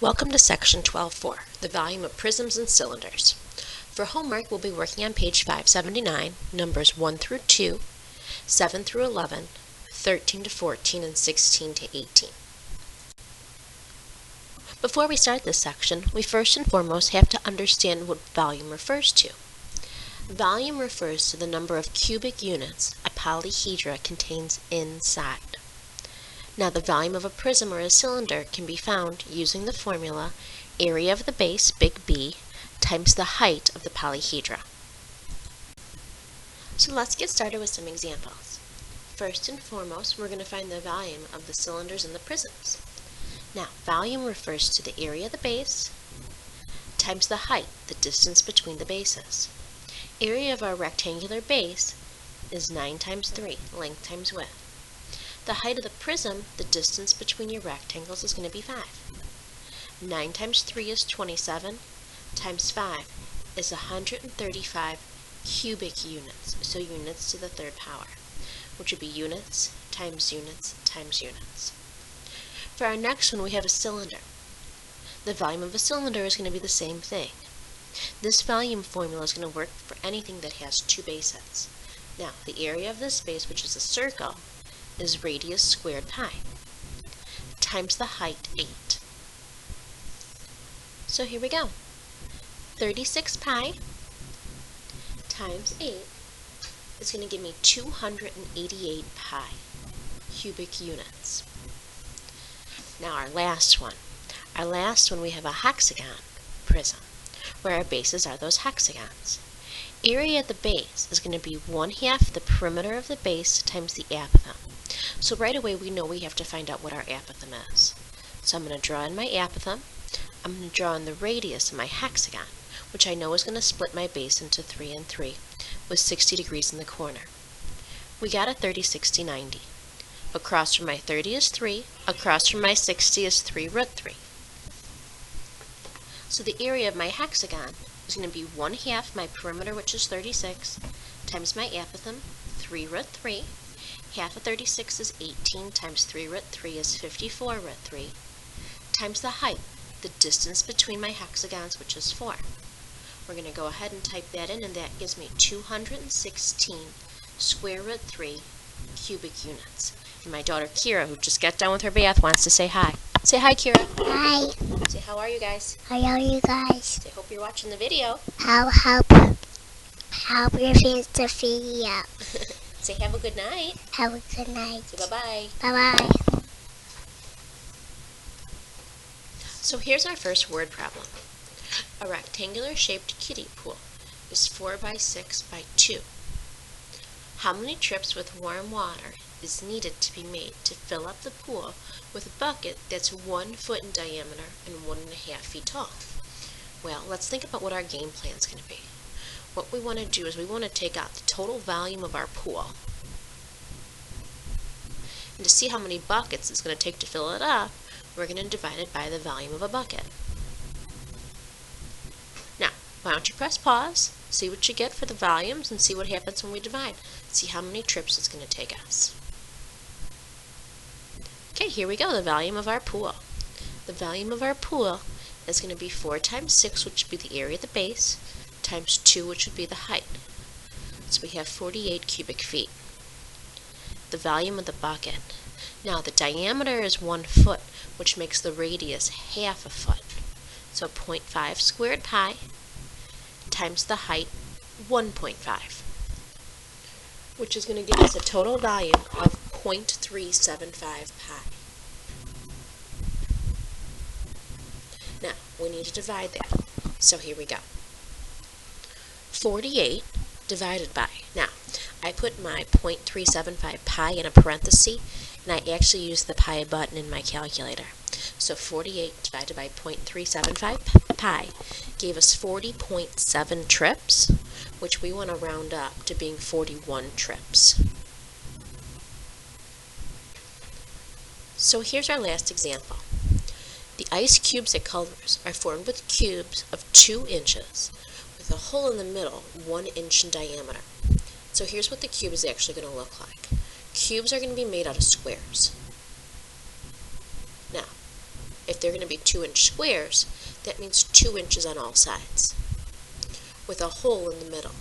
Welcome to section 12.4, the volume of prisms and cylinders. For homework, we'll be working on page 579, numbers 1 through 2, 7 through 11, 13 to 14, and 16 to 18. Before we start this section, we first and foremost have to understand what volume refers to. Volume refers to the number of cubic units a polyhedra contains inside. Now, the volume of a prism or a cylinder can be found using the formula area of the base, big B, times the height of the polyhedra. So let's get started with some examples. First and foremost, we're going to find the volume of the cylinders and the prisms. Now, volume refers to the area of the base times the height, the distance between the bases. Area of our rectangular base is 9 times 3, length times width. The height of the prism, the distance between your rectangles, is going to be 5. 9 times 3 is 27, times 5 is 135 cubic units, so units to the third power, which would be units times units times units. For our next one, we have a cylinder. The volume of a cylinder is going to be the same thing. This volume formula is going to work for anything that has two bases. Now, the area of this base, which is a circle, is radius squared pi times the height 8. So here we go. 36 pi times 8 is going to give me 288 pi cubic units. Now our last one. We have a hexagon prism, where our bases are those hexagons. Area at the base is going to be 1/2 the perimeter of the base times the apothem. So right away we know we have to find out what our apothem is. So I'm going to draw in my apothem. I'm going to draw in the radius of my hexagon, which I know is going to split my base into 3 and 3, with 60 degrees in the corner. We got a 30, 60, 90. Across from my 30 is 3, across from my 60 is 3 root 3. So the area of my hexagon is going to be 1/2 my perimeter, which is 36, times my apothem, 3 root 3. Half of 36 is 18, times 3 root 3 is 54 root 3, times the height, the distance between my hexagons, which is 4. We're going to go ahead and type that in, and that gives me 216 square root 3 cubic units. And my daughter Kira, who just got done with her bath, wants to say hi. Say hi, Kira. Hi. Say, how are you guys? How are you guys? Say, hope you're watching the video. Help your fans the video. Say, have a good night. Have a good night. Say, bye-bye. Bye-bye. So here's our first word problem. A rectangular shaped kiddie pool is 4 by 6 by 2. How many trips with warm water is needed to be made to fill up the pool with a bucket that's 1 foot in diameter and 1.5 feet tall? Well, let's think about what our game plan is going to be. What we want to do is we want to take out the total volume of our pool. And to see how many buckets it's going to take to fill it up, we're going to divide it by the volume of a bucket. Now, why don't you press pause, see what you get for the volumes, and see what happens when we divide. See how many trips it's going to take us. Okay, here we go, the volume of our pool. The volume of our pool is going to be 4 times 6, which would be the area of the base, times 2, which would be the height. So we have 48 cubic feet. The volume of the bucket. Now, the diameter is 1 foot, which makes the radius 1/2 a foot. So 0.5 squared pi times the height 1.5, which is going to give us a total volume of 0.375 pi. Now, we need to divide that. So here we go. 48 divided by. Now, I put my 0.375 pi in a parenthesis, and I actually used the pi button in my calculator. So 48 divided by 0.375 pi gave us 40.7 trips, which we want to round up to being 41 trips. So here's our last example. The ice cubes at Culver's are formed with cubes of 2 inches with a hole in the middle 1 inch in diameter. So here's what the cube is actually going to look like. Cubes are going to be made out of squares. Now, if they're going to be 2-inch squares, that means 2 inches on all sides, with a hole in the middle.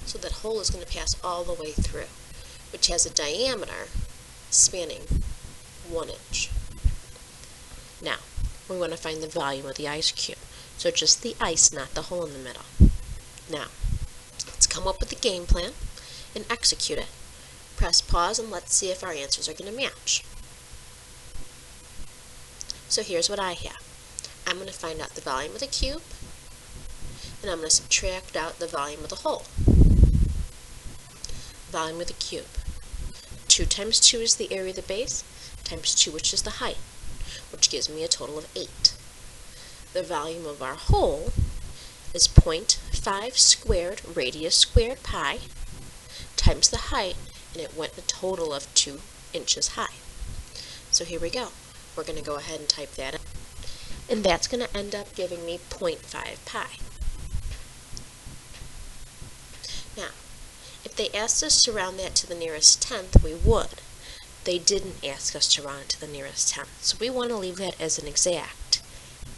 So that hole is going to pass all the way through, which has a diameter spanning 1 inch. Now, we want to find the volume of the ice cube. So just the ice, not the hole in the middle. Now, let's come up with a game plan and execute it. Press pause and let's see if our answers are going to match. So here's what I have. I'm going to find out the volume of the cube, and I'm going to subtract out the volume of the hole. Volume of the cube. 2 times 2 is the area of the base, times 2, which is the height, which gives me a total of 8. The volume of our hole is 0.5 squared radius squared pi times the height, and it went a total of 2 inches high. So here we go. We're going to go ahead and type that in, and that's going to end up giving me 0.5 pi. Now, if they asked us to round that to the nearest tenth, we would. They didn't ask us to round it to the nearest tenth, so we want to leave that as an exact.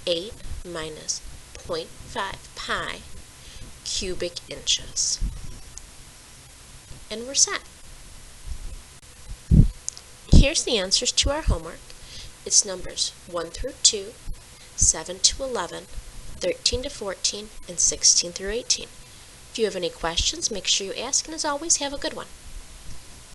8 minus 0.5 pi cubic inches. And we're set. Here's the answers to our homework. It's numbers 1 through 2, 7 to 11, 13 to 14, and 16 through 18. If you have any questions, make sure you ask, and as always, have a good one.